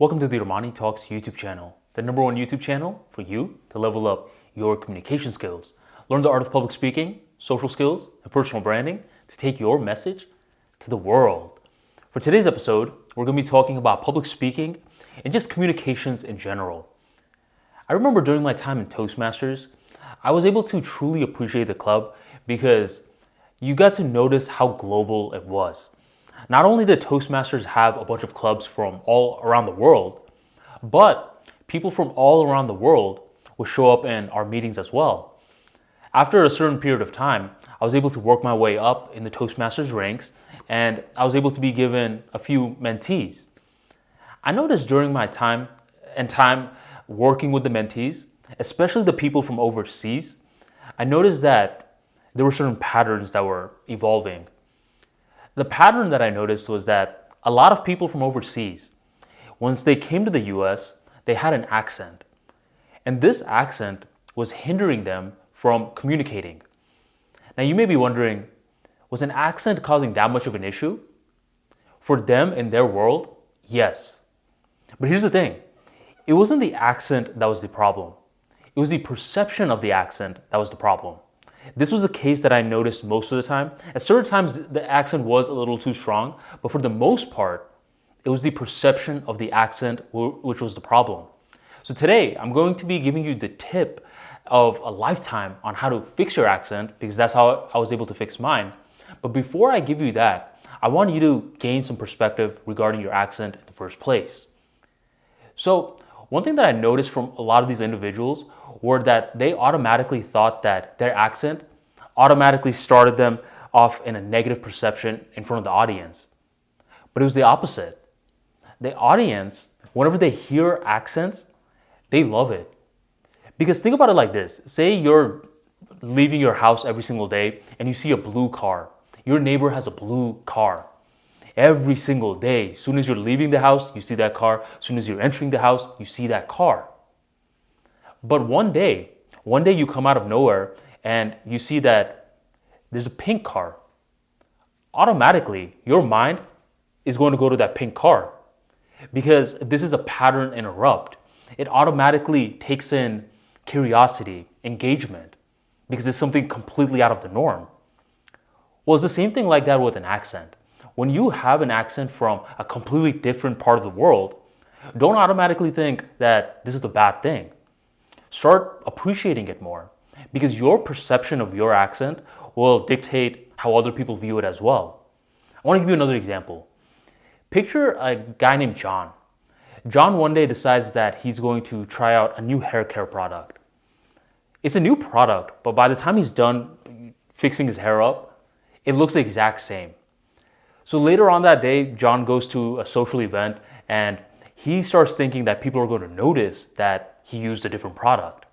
Welcome to the ArmaniTalks YouTube channel, the #1 YouTube channel for you to level up your communication skills, learn the art of public speaking, social skills, and personal branding to take your message to the world. For today's episode, we're going to be talking about public speaking and just communications in general. I remember during my time in Toastmasters, I was able to truly appreciate the club because you got to notice how global it was. Not only did Toastmasters have a bunch of clubs from all around the world, but people from all around the world would show up in our meetings as well. After a certain period of time, I was able to work my way up in the Toastmasters ranks, and I was able to be given a few mentees. I noticed during my time working with the mentees, especially the people from overseas, I noticed that there were certain patterns that were evolving. The pattern that I noticed was that a lot of people from overseas, once they came to the US, they had an accent. And this accent was hindering them from communicating. Now you may be wondering, was an accent causing that much of an issue? For them in their world, yes. But here's the thing, it wasn't the accent that was the problem. It was the perception of the accent that was the problem. This was a case that I noticed most of the time. At certain times, the accent was a little too strong, but for the most part, it was the perception of the accent which was the problem. So today, I'm going to be giving you the tip of a lifetime on how to fix your accent, because that's how I was able to fix mine. But before I give you that, I want you to gain some perspective regarding your accent in the first place. So one thing that I noticed from a lot of these individuals were that they automatically thought that their accent automatically started them off in a negative perception in front of the audience. But it was the opposite. The audience, whenever they hear accents, they love it. Because think about it like this. Say you're leaving your house every single day and you see a blue car. Your neighbor has a blue car. Every single day, as soon as you're leaving the house, you see that car. As soon as you're entering the house, you see that car. But one day you come out of nowhere and you see that there's a pink car. Automatically, your mind is going to go to that pink car because this is a pattern interrupt. It automatically takes in curiosity, engagement, because it's something completely out of the norm. Well, it's the same thing like that with an accent. When you have an accent from a completely different part of the world, don't automatically think that this is a bad thing. Start appreciating it more, because your perception of your accent will dictate how other people view it as well. I want to give you another example. Picture a guy named John. John one day decides that he's going to try out a new hair care product. It's a new product, but by the time he's done fixing his hair up, it looks the exact same. So later on that day, John goes to a social event and he starts thinking that people are going to notice that he used a different product.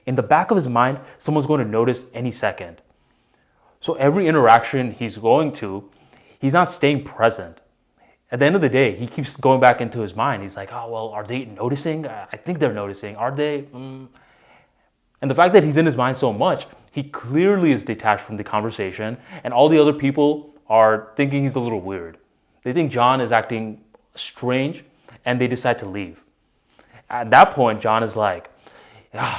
In the back of his mind, someone's going to notice any second. So every interaction he's going to, he's not staying present. At the end of the day, he keeps going back into his mind. He's like, oh, well, are they noticing? I think they're noticing. Are they? And the fact that he's in his mind so much, he clearly is detached from the conversation, and all the other people are thinking he's a little weird. They think John is acting strange, and they decide to leave. At that point, John is like,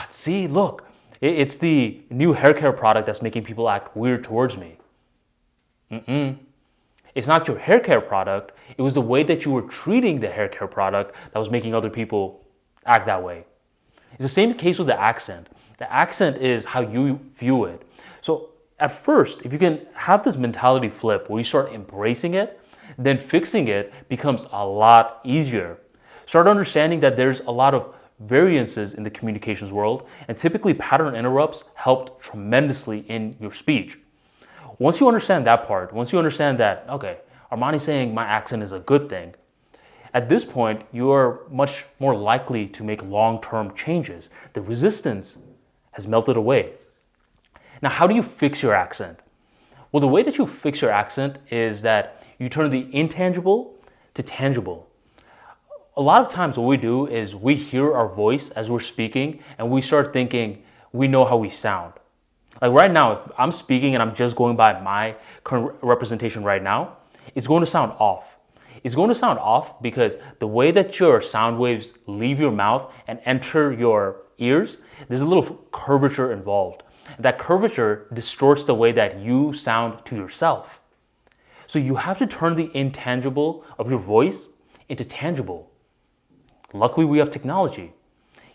see, look, it's the new hair care product that's making people act weird towards me. It's not your hair care product. It was the way that you were treating the hair care product that was making other people act that way. It's the same case with the accent. The accent is how you view it. So at first, if you can have this mentality flip where you start embracing it, then fixing it becomes a lot easier. Start understanding that there's a lot of variances in the communications world, and typically pattern interrupts helped tremendously in your speech. Once you understand that part, once you understand that, okay, Armani's saying my accent is a good thing, at this point, you are much more likely to make long-term changes. The resistance has melted away. Now, how do you fix your accent? Well, the way that you fix your accent is that you turn the intangible to tangible. A lot of times what we do is we hear our voice as we're speaking and we start thinking we know how we sound. Like right now, if I'm speaking and I'm just going by my current representation right now, it's going to sound off. is going to sound off because the way that your sound waves leave your mouth and enter your ears, there's a little curvature involved. That curvature distorts the way that you sound to yourself. So you have to turn the intangible of your voice into tangible. Luckily, we have technology.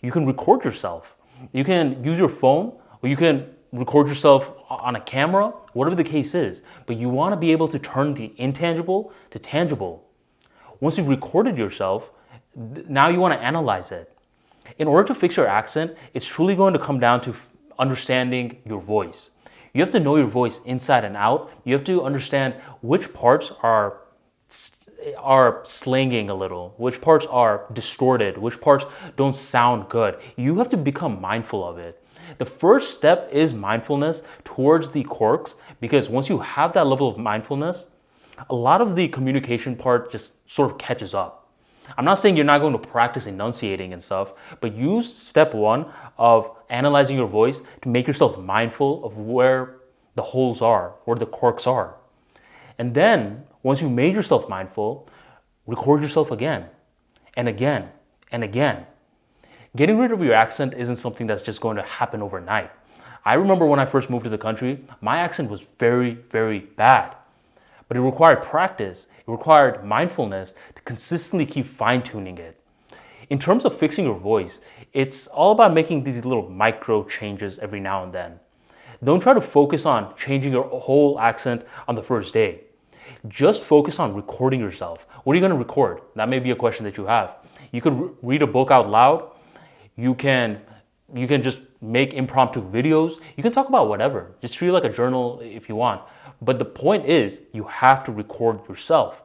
You can record yourself. You can use your phone, or you can record yourself on a camera, whatever the case is. But you want to be able to turn the intangible to tangible. Once you've recorded yourself, now you want to analyze it. In order to fix your accent, it's truly going to come down to understanding your voice. You have to know your voice inside and out. You have to understand which parts are slanging a little, which parts are distorted, which parts don't sound good. You have to become mindful of it. The first step is mindfulness towards the quirks, because once you have that level of mindfulness, a lot of the communication part just sort of catches up. I'm not saying you're not going to practice enunciating and stuff, but use step one of analyzing your voice to make yourself mindful of where the holes are, where the quirks are. And then, once you made yourself mindful, record yourself again and again and again. Getting rid of your accent isn't something that's just going to happen overnight. I remember when I first moved to the country, my accent was very, very bad. But it required practice, it required mindfulness to consistently keep fine-tuning it. In terms of fixing your voice, it's all about making these little micro changes every now and then. Don't try to focus on changing your whole accent on the first day. Just focus on recording yourself. What are you going to record? That may be a question that you have. You could read a book out loud. You can just make impromptu videos. You can talk about whatever. Just treat it like a journal if you want. But the point is, you have to record yourself.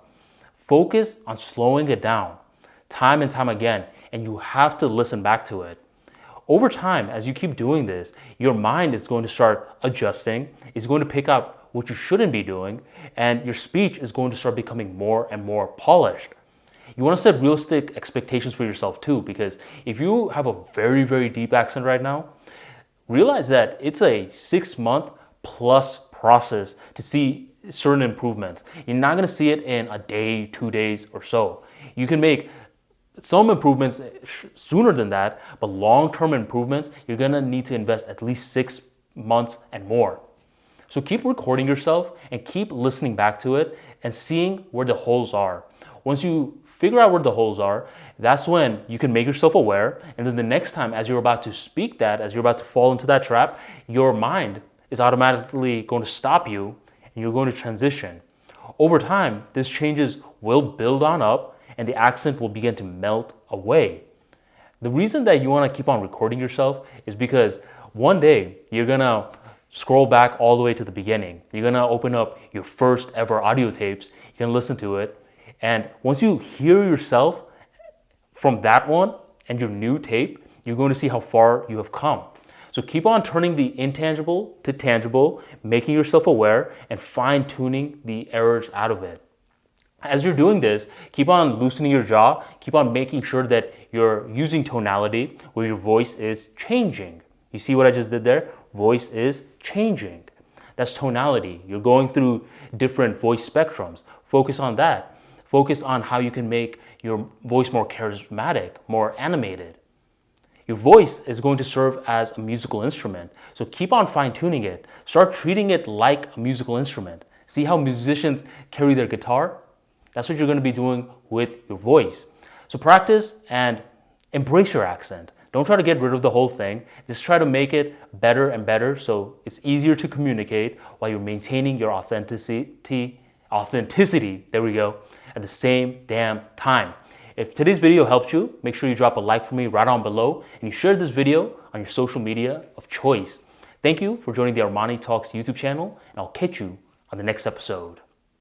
Focus on slowing it down time and time again, and you have to listen back to it. Over time, as you keep doing this, your mind is going to start adjusting. It's going to pick out what you shouldn't be doing, and your speech is going to start becoming more and more polished. You want to set realistic expectations for yourself too, because if you have a very, very deep accent right now, realize that it's a 6-month plus process to see certain improvements. You're not going to see it in a day, 2 days or so. You can make some improvements sooner than that, but long-term improvements, you're going to need to invest at least 6 months and more. So keep recording yourself and keep listening back to it and seeing where the holes are. Once you figure out where the holes are, that's when you can make yourself aware. And then the next time, as you're about to speak that, as you're about to fall into that trap, your mind is automatically going to stop you and you're going to transition. Over time, these changes will build on up and the accent will begin to melt away. The reason that you want to keep on recording yourself is because one day you're going to scroll back all the way to the beginning. You're going to open up your first ever audio tapes. You can listen to it. And once you hear yourself from that one and your new tape, you're going to see how far you have come. So keep on turning the intangible to tangible, making yourself aware, and fine-tuning the errors out of it. As you're doing this, keep on loosening your jaw, keep on making sure that you're using tonality where your voice is changing. You see what I just did there? Voice is changing. That's tonality. You're going through different voice spectrums. Focus on that. Focus on how you can make your voice more charismatic, more animated. Your voice is going to serve as a musical instrument, so keep on fine-tuning it. Start treating it like a musical instrument. See how musicians carry their guitar? That's what you're going to be doing with your voice. So practice and embrace your accent. Don't try to get rid of the whole thing. Just try to make it better and better so it's easier to communicate while you're maintaining your authenticity, there we go, at the same damn time. If today's video helped you, make sure you drop a like for me right on below and you share this video on your social media of choice. Thank you for joining the ArmaniTalks YouTube channel, and I'll catch you on the next episode.